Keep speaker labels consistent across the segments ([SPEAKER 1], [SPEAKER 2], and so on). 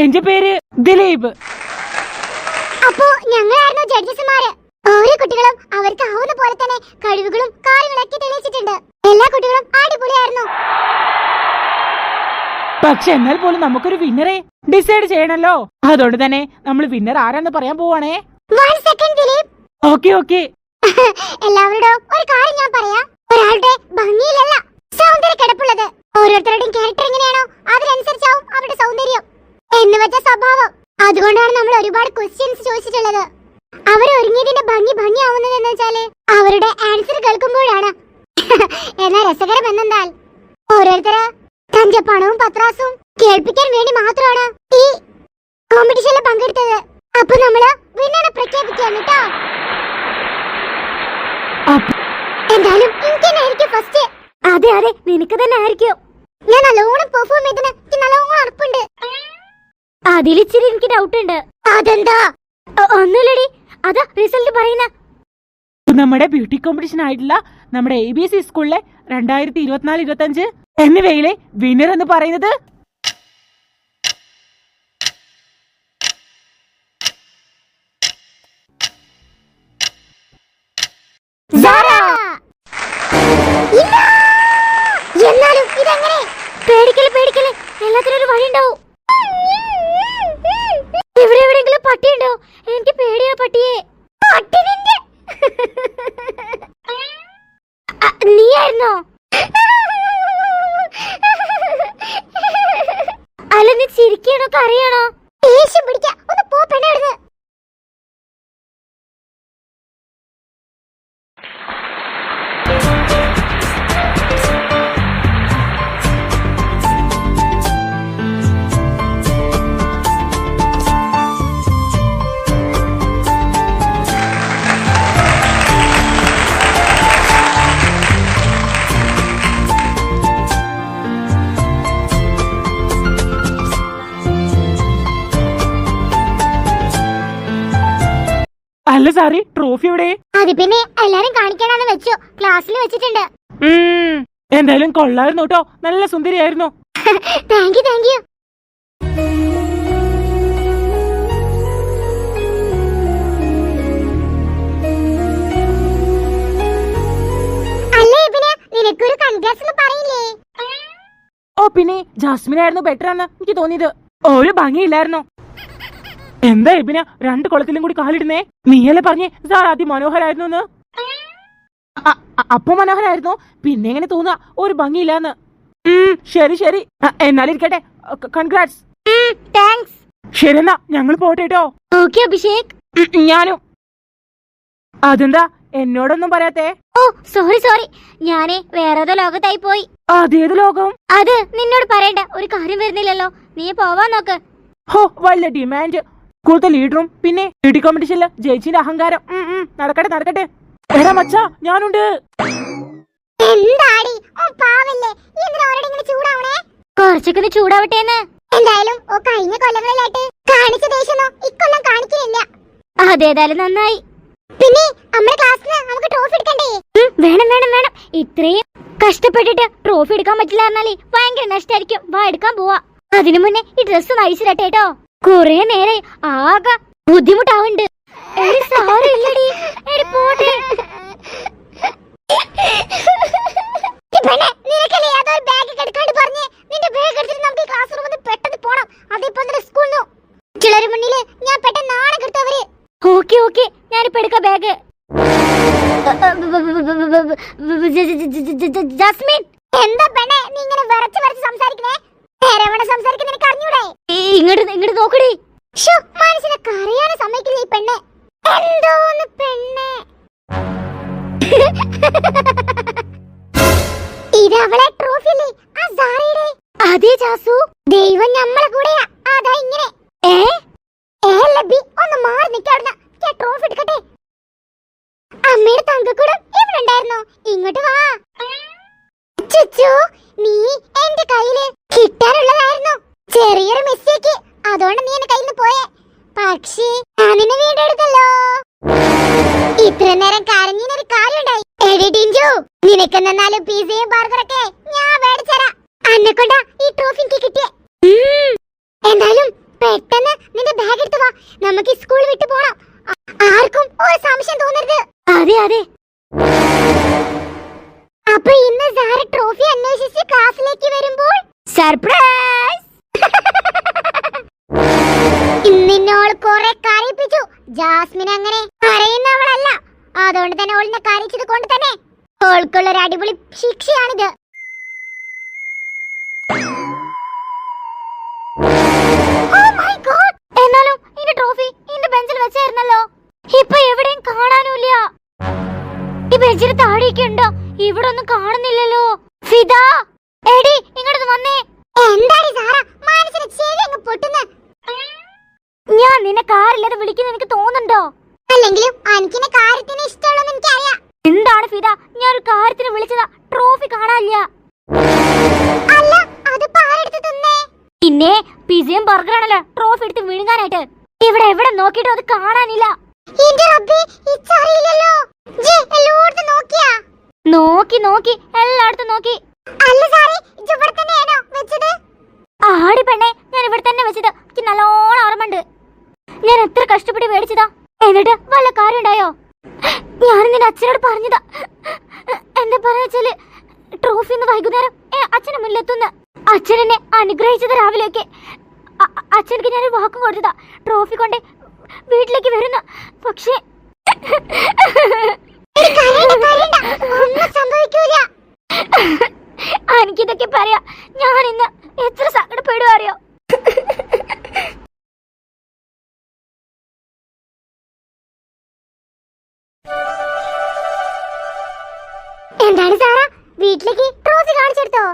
[SPEAKER 1] എന്റെ പേര് ദിലീപ്.
[SPEAKER 2] അപ്പോ ഞങ്ങളായിരുന്നു ജഡ്ജസ്മാര്. ഓരോ കുട്ടികളും അവർക്ക് ആവുന്ന പോലെ തന്നെ കഴിവുകളും കാര്യങ്ങളൊക്കെ തെളിയിച്ചിട്ടുണ്ട്. എല്ലാ കുട്ടികളും അടിപൊളിയായിരുന്നു.
[SPEAKER 1] പക്ഷെ എന്നാൽ പോലും നമുക്കൊരു വിന്നറെ ഡിസൈഡ് ചെയ്യണല്ലോ. അതുകൊണ്ട് തന്നെ നമ്മൾ വിന്നർ ആരാന്ന് പറയാൻ പോവാണേ. ഓക്കെ
[SPEAKER 2] എല്ലാവരോടും ഒരു കാര്യം ഞാൻ പറയാം. ഒരാളുടെ ഭംഗിയിലല്ല സൗന്ദര്യ കിടപ്പുള്ളത്. ഓരോരുത്തരുടെയും ക്യാരക്ടർ എങ്ങനെയാണോ അതിനനുസരിച്ചാവും അവരുടെ സൗന്ദര്യം എന്ന് വെച്ച സ്വഭാവം. അതുകൊണ്ടാണ് നമ്മൾ ഒരുപാട് ക്വസ്റ്റ്യൻസ് ചോദിച്ചിട്ടുള്ളത്. അവർ ഒരുങ്ങിയതിന്റെ ഭംഗിയാവുന്നത് എന്ന് വെച്ചാല് അവരുടെ ആൻസർ കേൾക്കുമ്പോഴാണ്. എന്നാൽ രസകരം എന്നാൽ ഓരോരുത്തര് തന്റെ പണവും പത്രാസും കേൾപ്പിക്കാൻ വേണ്ടി മാത്രമാണ് ഈ കോമ്പറ്റീഷനിൽ പങ്കെടുത്തത്. അപ്പൊ നമ്മള് വിന്നറെ പ്രഖ്യാപിക്കാണ് കേട്ടോ. എന്തായാലും എനിക്കെന്നായിരിക്കും ഫസ്റ്റ്. അതെ നിനക്ക് തന്നെ ആയിരിക്കും. ഞാൻ നല്ലോണം പെർഫോം ചെയ്തിന്. എനിക്ക് നല്ലോണം ഉറപ്പുണ്ട്. അതിലിച്ചിരി എനിക്ക് ഡൗട്ട് ഉണ്ട്. അതെന്താ? ഒന്നുമില്ലടി, അതാ റിസൾട്ട് പറയുന്ന.
[SPEAKER 1] നമ്മുടെ ബ്യൂട്ടി കോമ്പറ്റീഷൻ ആയിട്ടുള്ള നമ്മുടെ ABC സ്കൂളിലെ 2024-25 എന്നിവയിലെ വിന്നർ എന്ന് പറയുന്നത്
[SPEAKER 2] എന്നാലും ഇതെങ്ങനെ? പേടിക്കല് എല്ലാത്തിനും ഒരു വഴി ഉണ്ടാവും. ഇവിടെ എവിടെയെങ്കിലും പട്ടിയുണ്ടോ? എനിക്ക് പേടിയാ പട്ടിയെ. നീയായിരുന്നോ? അല്ല, നീ ചിരിക്കണോ കരയണോ? ദേഷ്യം പിടിക്കാ. ഒന്ന് പോ പെണ്ണാടുന്ന്.
[SPEAKER 1] അല്ല സാറി, ട്രോഫി എവിടെ?
[SPEAKER 2] അത് പിന്നെ എല്ലാരും കാണിക്കാനാണ് വെച്ചു. ക്ലാസ്സിൽ വെച്ചിട്ടുണ്ട്.
[SPEAKER 1] എന്തായാലും കൊള്ളായിരുന്നു കേട്ടോ. നല്ല സുന്ദരിയായിരുന്നു.
[SPEAKER 2] Thank you. നിനക്കൊരു കൺഗ്രാറ്റ്സ് പറയില്ലേ?
[SPEAKER 1] ഓ പിന്നെ ജാസ്മിൻ ആയിരുന്നു ബെറ്റർ ആണെന്ന് എനിക്ക് തോന്നിയത്. ഒരു ഭംഗിയില്ലായിരുന്നു. എന്താ ഇബിന 2 കുളത്തിലും കൂടി കാലിടുന്നേ? നീയല്ലേ പറഞ്ഞേ സാർ ആദ്യം മനോഹരായിരുന്നു എന്ന്. അപ്പൊ മനോഹരായിരുന്നു, പിന്നെ എങ്ങനെ തോന്നുക ഒരു ഭംഗിയില്ലാന്ന്? ശരി എന്നാലും ഇരിക്കട്ടെ. കൺഗ്രാറ്റ്സ്.
[SPEAKER 2] താങ്ക്സ്.
[SPEAKER 1] ശരി എന്നാ ഞങ്ങൾ പോട്ടെ കേട്ടോ.
[SPEAKER 2] ഓക്കേ അഭിഷേക്.
[SPEAKER 1] ഞാനും. അതെന്താ എന്നോടൊന്നും പറയാത്തേ?
[SPEAKER 2] ഓ സോറി, ഞാനേ വേറേതോ ലോകത്തായി പോയി.
[SPEAKER 1] അതേത് ലോകം?
[SPEAKER 2] അത് നിന്നോട് പറയണ്ട. ഒരു കാര്യം വരുന്നില്ലല്ലോ, നീ പോവാൻ നോക്ക്.
[SPEAKER 1] ഹോ, വല്ല ഡിമാൻഡ്. കൂടുതൽ ലീഡറും പിന്നെ ബ്യൂട്ടി കോമ്പറ്റീഷനില് ജയിച്ചിന്റെ അഹങ്കാരം. നടക്കട്ടെ. എടാ മച്ചാ, ഞാനുണ്ട്.
[SPEAKER 2] എന്താടി ഓ പാവല്ലേ, എന്തിനാ ഓരടിങ്ങനെ ചൂടാവണേ? കുറച്ചൊക്കെ ചൂടാവട്ടെന്ന്. എന്തായാലും ഓ കഴിഞ്ഞ കൊല്ലങ്ങളിലായിട്ട് കാണിച്ച ദേഷ്യമോ ഇക്കൊല്ലം കാണിക്കുന്നില്ല. അതേതായാലും നന്നായി. പിന്നെ നമ്മുടെ ക്ലാസ്സിന് നമുക്ക് ട്രോഫി എടുക്കണ്ടേ? വേണം. ഇത്രയും കഷ്ടപ്പെട്ടിട്ട് ട്രോഫി എടുക്കാൻ പറ്റില്ല പറഞ്ഞാലേ ഭയങ്കര നഷ്ടമായിരിക്കും. വാ എടുക്കാൻ പോവാ. അതിനു മുന്നേ ഈ ഡ്രസ് നയിച്ചിരട്ടെ കേട്ടോ. കൊറേ നേരെ ആകെ ബുദ്ധിമുട്ടാവുന്നുണ്ട്. ഓക്കെ ഞാനിപ്പോ എടുക്കാം ബാഗ്. ജാസ്മിൻ, എന്താ പെണ്ണെ നീ ഇങ്ങനെ വിറച്ച് സംസാരിക്കണേ? സംസാരിക്കുന്ന എനിക്ക് അറിഞ്ഞൂടെ? ഇങ്ങോട്ട് നോക്കടി. മനുഷ്യനെ കരയാനും സമ്മതിക്കില്ല ഈ പെണ്ണെ. എന്തോന്ന് പെണ്ണെ? ഇത് അവളെ ട്രോഫി അല്ലേ? ആ സാറയുടെ. അതെ ജാസു, ദൈവം നമ്മളെ കൂടെയാ. അതാ ഇങ്ങനെ. ലബി ഒന്ന് മാറി നിൽക്കാവുന്ന ട്രോഫി എടുക്കട്ടെ. അമ്മയുടെ തങ്കക്കൂടം ഇവിടെ ഉണ്ടായിരുന്നോ? ഇങ്ങോട്ട് വാ. ചുച്ചു, നീ എന്റെ കയ്യില് കിട്ടാനുള്ളതായിരുന്നു. ചെറിയൊരു മിസ്റ്റേക്ക്, അതുകൊണ്ട് നീ എന്റെ കയ്യിൽ നിന്ന് പോയേ. പക്ഷേ ഞാൻ നിന്നെ വീണ്ടെടുത്തല്ലോ. ഇത്ര നേരം കരഞ്ഞിനൊരു കാര്യമുണ്ടായി. എടി ടിഞ്ചു, നിനക്ക് എന്നാലും പിസയും ബർഗറൊക്കെ ഞാൻ മേടിച്ചരാ. അന്നെ കൊണ്ടാ ഈ ട്രോഫി എനിക്ക് കിട്ടിയേ. എന്തായാലും പെട്ടെന്ന് നിന്റെ ബാഗ് എടുത്തു വാ, നമുക്ക് സ്കൂൾ വിട്ടു പോണം. ആർക്കും ഒരു സംശയം തോന്നരുത്. അതെ അതെ. അപ്പൊ ഇന്ന് സാറ ട്രോഫി അന്വേഷിച്ച് ക്ലാസ്സിലേക്ക് വരുമ്പോൾ സർപ്രൈസ്. ഇന്നിന്നോൾ കുറെ കരയിപ്പിച്ചു. ജാസ്മിൻ അങ്ങനെ കരയുന്നവളല്ല, അതുകൊണ്ട് തന്നെ ഓളിനെ കരയിച്ചത് കൊണ്ട് തന്നെ ഓൾക്കുള്ള ഒരു അടിപൊളി ശിക്ഷയാണിത്. എന്നാലും ഇതിന്റെ ട്രോഫി ഇതിന്റെ ബെഞ്ചിൽ വെച്ചായിരുന്നല്ലോ, ഇപ്പൊ എവിടെയും കാണാനുമില്ല. ഈ ബെഞ്ചിന് താഴേക്ക് ഉണ്ടോ? ഇവിടെ ഒന്നും കാണുന്നില്ലല്ലോ. ഫിദ, എടി ഇങ്ങോട്ട് വന്നേ. എന്താടി സാറ, മനസ്സിന് ചെവി അങ്ങ് പൊട്ടുന്നു. ഞാൻ നിന്നെ കാറില്ലാതെ വിളിക്കുന്ന എനിക്ക് തോന്നുന്നുണ്ടോ? അല്ലെങ്കിലും എനിക്കിനെ കാര്യത്തിന് ഇഷ്ടമുള്ളതെന്ന് എനിക്കറിയാം. എന്താണ് ഫിദ, ഞാൻ ഒരു കാര്യത്തിന് വിളിച്ചതാ, ട്രോഫി കാണാനില്ല. അല്ല, അത് പാരെടുത്ത് തിന്നേ. പിന്നെ പിസയും ബർഗറാണല്ലോ ട്രോഫി എടുത്ത് വിഴുങ്ങാനായിട്ട്. ഇവിടെ എവിടെ നോക്കിയിട്ടും അത് കാണാനില്ല. നോക്കി നോക്കി എല്ലായിടത്തും നോക്കി. ആടി പെണ്ണെ, ഞാൻ ഇവിടെ തന്നെ വെച്ചത്. എനിക്ക് നല്ലോണം ഓർമ്മയുണ്ട്. ഞാൻ എത്ര കഷ്ടപ്പെട്ട് മേടിച്ചതാ, എന്നിട്ട് വല്ല കാര്യം ഉണ്ടായോ? ഞാൻ നിന്റെ അച്ഛനോട് പറഞ്ഞതാ. എന്താ പറയാ, ട്രോഫി ഇന്ന് വൈകുന്നേരം അച്ഛനെ മുന്നിലെത്തുന്ന. അച്ഛൻ എന്നെ അനുഗ്രഹിച്ചത് രാവിലെയൊക്കെ. അച്ഛനക്ക് ഞാനൊരു വാക്ക് കൊടുത്തതാ, ട്രോഫി കൊണ്ട് വീട്ടിലേക്ക് വരുന്ന. പക്ഷേ എനിക്കിതൊക്കെ പറയാ, ഞാൻ ഇന്ന് എത്ര സങ്കടപ്പെടുക അറിയോ? എന്താണ് സാറ, വീട്ടിലേക്ക് ട്രോഫി കാണിച്ചെടുത്തോ?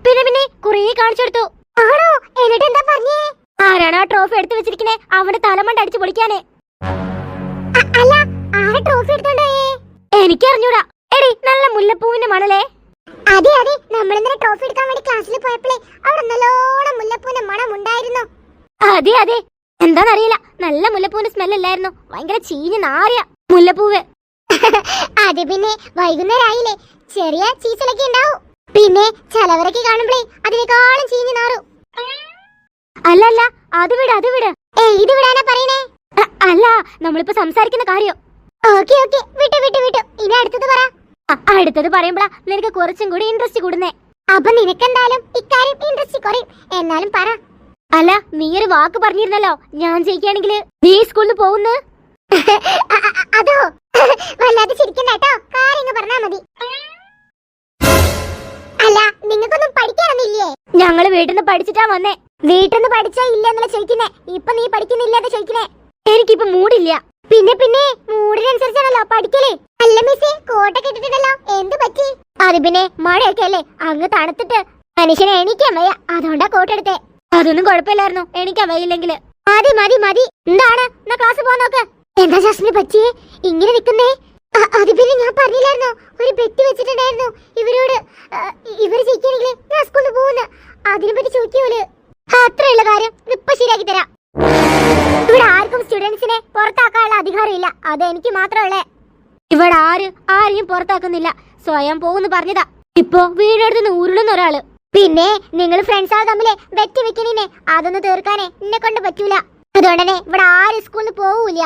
[SPEAKER 2] പിന്നെ കുറേ കാണിച്ചെടുത്തു. ആണോ? എന്നിട്ട് എന്താ പറഞ്ഞേ? ആരാണ് ആ ട്രോഫി എടുത്തു വെച്ചിരിക്കണേ? അവന്റെ തലമണ്ട അടിച്ചു പൊളിക്കാനേ. അല്ല, ആരാ ട്രോഫി എടുത്തോണ്ടേ? എനിക്കറിഞ്ഞൂടാ. എടി, നല്ല മുല്ലപ്പൂവിന്റെ മണലേ. അതെ അതെ, നമ്മൾ ഇന്നലെ ട്രോഫി എടുക്കാൻ വേണ്ടി ക്ലാസ്സിൽ പോയപ്പോഴേ അവിടെ നല്ലോണം മുല്ലപ്പൂവിന്റെ മണം ഉണ്ടായിരുന്നു. അതെ അതെ, എന്താന്നറിയില്ല, നല്ല മുല്ലപ്പൂവിന്റെ സ്മെൽ അല്ലായിരുന്നു, ഭയങ്കര ചീഞ്ഞ് നാറിയ മുല്ലപ്പൂവ്. അത് പിന്നെ വൈകുന്നേരം ആയില്ലേ, ചെറിയ ചീച്ചലൊക്കെ ഉണ്ടാവും. പിന്നെ ചിലവരൊക്കെ കാണുമ്പോഴേ അതിനേക്കാളും ചീഞ്ഞ് നാറും. അല്ല അല്ല, അത് വിട് അത് വിട്. ഇത് വിടാനാ പറയണേ? അല്ല, നമ്മളിപ്പോ സംസാരിക്കുന്ന കാര്യം. ഓക്കെ ഓക്കെ, വിട്ടു വിട്ടു വിട്ടു. ഇനി അടുത്തത് പറ. അടുത്തത് പറയുമ്പോഴാ നിനക്ക് കുറച്ചും കൂടി ഇൻട്രസ്റ്റ് കൂടുന്നേ. അപ്പൊ നിനക്കെന്തായാലും ഇക്കാര്യം ഇൻട്രസ്റ്റ് കുറയും. എന്നാലും പറ. അല്ല, നീ ഒരു വാക്ക് പറഞ്ഞിരുന്നല്ലോ, ഞാൻ ജയിക്കുകയാണെങ്കിൽ നീ സ്കൂളിൽ പോകുന്നു. അതോ, വല്ലാതെ ചിരിക്കണ്ട കേട്ടോ, കാര്യങ്ങൾ പറഞ്ഞാ മതി. അല്ല, നിങ്ങൾക്കൊന്നും പഠിക്കാനൊന്നുമില്ലേ? ഞങ്ങള് വീട്ടിൽ നിന്ന് പഠിച്ചിട്ടാ വന്നേ. വീട്ടിൽ നിന്ന് പഠിച്ചാ ഇല്ല എന്നല്ല ചോദിക്കുന്നേ, ഇപ്പൊ നീ പഠിക്കുന്നില്ലാതെ ചോദിക്കുന്നേ. എനിക്കിപ്പോ മൂടില്ല. പിന്നെ പിന്നെ മൂടിനനുസരിച്ചാണല്ലോ പഠിക്കലേ. അല്ല മിസ്സേ, കോട്ടൊക്കെ ഇട്ടിട്ടുണ്ടല്ലോ, എന്ത് പറ്റി? അത് പിന്നെ മഴയൊക്കെ അല്ലേ, അങ്ങ് തണുത്തിട്ട് മനുഷ്യനെ എണീക്കാൻ വയ്യ, അതുകൊണ്ടാ കോട്ടെടുത്തേ. അതൊന്നും കുഴപ്പമില്ലായിരുന്നു, എണീക്കാൻ വയ്യില്ലെങ്കില്. മതി മതി മതി. എന്താണ്, എന്നാ ക്ലാസ് പോവാൻ നോക്ക്. എന്താ ജാസ്മിന് പറ്റിയേ ഇങ്ങനെ നിക്കുന്നേ? അത് പിന്നെ ഞാൻ പറഞ്ഞില്ലായിരുന്നോ, ഒരു ബെറ്റ് വെച്ചിട്ടുണ്ടായിരുന്നു ഇവരോട്. ഇവര് ജയിക്കുകയാണെങ്കിൽ ഞാൻ സ്കൂളിൽ പോകുന്നു. അതിനെ പറ്റി ചോദിക്കൂല്. അത്രയുള്ള കാര്യം ഇപ്പൊ ശരിയാക്കി തരാം. ഇവിടെ ആർക്കും സ്റ്റുഡൻസിനെ പുറത്താക്കാനുള്ള അധികാരം ഇല്ല, അത് എനിക്ക് മാത്രമല്ലേ. ഇവിടെ ആരെയും പുറത്താക്കുന്നില്ല, സ്വയം പോകുന്നു പറഞ്ഞതാ. ഇപ്പൊ വീടെടുത്തുനിന്ന് ഉരുളുന്ന ഒരാള്. പിന്നെ നിങ്ങൾ ഫ്രണ്ട്സ് ആൾ തമ്മിലെ ബെറ്റ് വെക്കണേ, അതൊന്നും തീർക്കാനേ എന്നെ കൊണ്ട് പറ്റൂല. അതുകൊണ്ടന്നെ ഇവിടെ ആരും സ്കൂളിൽ പോവൂല.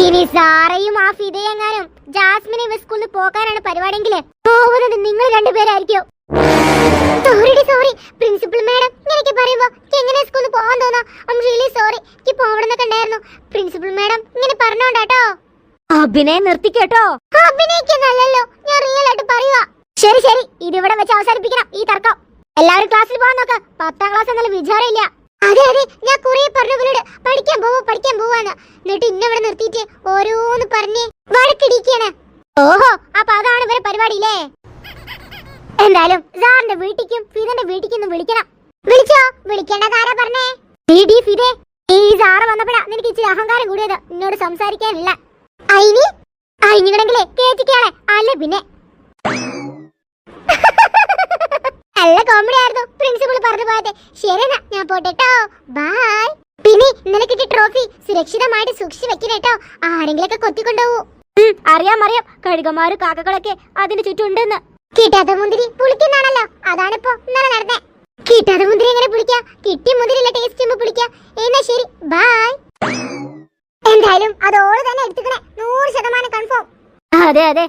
[SPEAKER 2] ഇനി സാറയും ആ ഫിദയെങ്ങാനും ജാസ്മിനെ സ്കൂളിൽ പോകാനാണ് പരിപാടിയെങ്കിൽ പോകുന്നത് നിങ്ങൾ രണ്ടുപേരായിരിക്കും. സോറി പ്രിൻസിപ്പൽ മാഡം, ഇങ്ങനെയൊക്കെ പറയുമ്പോ എങ്ങനെ സ്കൂളിൽ പോകാൻ തോന്നാ? ഐ ആം റിയലി സോറി, എനിക്ക് പോകണമെന്നൊക്കെ ഉണ്ടായിരുന്നു. പ്രിൻസിപ്പൽ മാഡം ഇങ്ങനെ പറഞ്ഞോണ്ടാട്ടോ. അഭിനയം നിർത്തിക്കേട്ടോ. അഭിനയിക്കുന്നല്ലോ, ഞാൻ റിയൽ ആയിട്ട് പറയുക. ശരി ശരി, ഇതിവിടെ വെച്ച് അവസാനിപ്പിക്കണം ഈ തർക്കം. എല്ലാവരും ക്ലാസ്സിൽ പോകാൻ നോക്ക, 10ാം ക്ലാസ് എന്നാലും വിചാരമില്ല. അതെ അതെ, ഞാൻ കുറെ പറഞ്ഞവരോട് പഠിക്കാൻ പോവാന്ന്, എന്നിട്ട് ഇന്നവിടെ നിർത്തിയിട്ട് ഓരോന്ന് പറഞ്ഞ് വഴക്കിടിക്കാണ്. ഓഹോ, അപ്പൊ അതാണ് ഇവരെ പരിപാടിയില്ലേ? എന്തായാലും സാറിന്റെ വീട്ടിക്കും ഫിദന്റെ വീട്ടിക്കും വിളിക്കണം. വിളിച്ചോ? വിളിക്കേണ്ടത് ആരാ പറഞ്ഞേ? ഫിദേ, ഈ സാറ് വന്നപ്പോഴാ നിനക്ക് ഇച്ചിരി അഹങ്കാരം കൂടിയത്, എന്നോട് സംസാരിക്കാനില്ല. അയിനിങ്ങണെങ്കിലേ കേറ്റിക്കാളെ, അല്ലേ പിന്നെ. നല്ല കോമഡി ആയിരുന്നു പ്രിൻസിപ്പൾ പറഞ്ഞു പോയത്. ശരിയെന്നാ, ഞാൻ പോട്ടെട്ടോ, ബൈ. പിന്നെ ഇന്നലെ കിട്ടിയ ട്രോഫി സുരക്ഷിതമായിട്ട് സൂക്ഷിച്ചു വെക്കണേട്ടോ, ആരെങ്കിലൊക്കെ കൊത്തിക്കൊണ്ടുപോകൂ. അറിയാം, കഴുകന്മാര് കാക്കകളൊക്കെ അതിന് ചുറ്റും ഉണ്ടെന്ന്. കിട്ടാത്ത മുന്തിരി പുളിക്കുന്നാണല്ലോ, അതാണിപ്പോ ഇന്നലെ നടന്നേ. കിട്ടാത്ത മുന്തിരി എങ്ങനെ പുളിക്കാം? കിട്ടി മുതലുള്ള ടേസ്റ്റ് പിടിക്കാം. എന്നാ ശരി, ബൈ. എന്തായാലും അത് ഓള് തന്നെ എടുത്തുക്കണേ, 100% കൺഫേം. അതെ അതെ.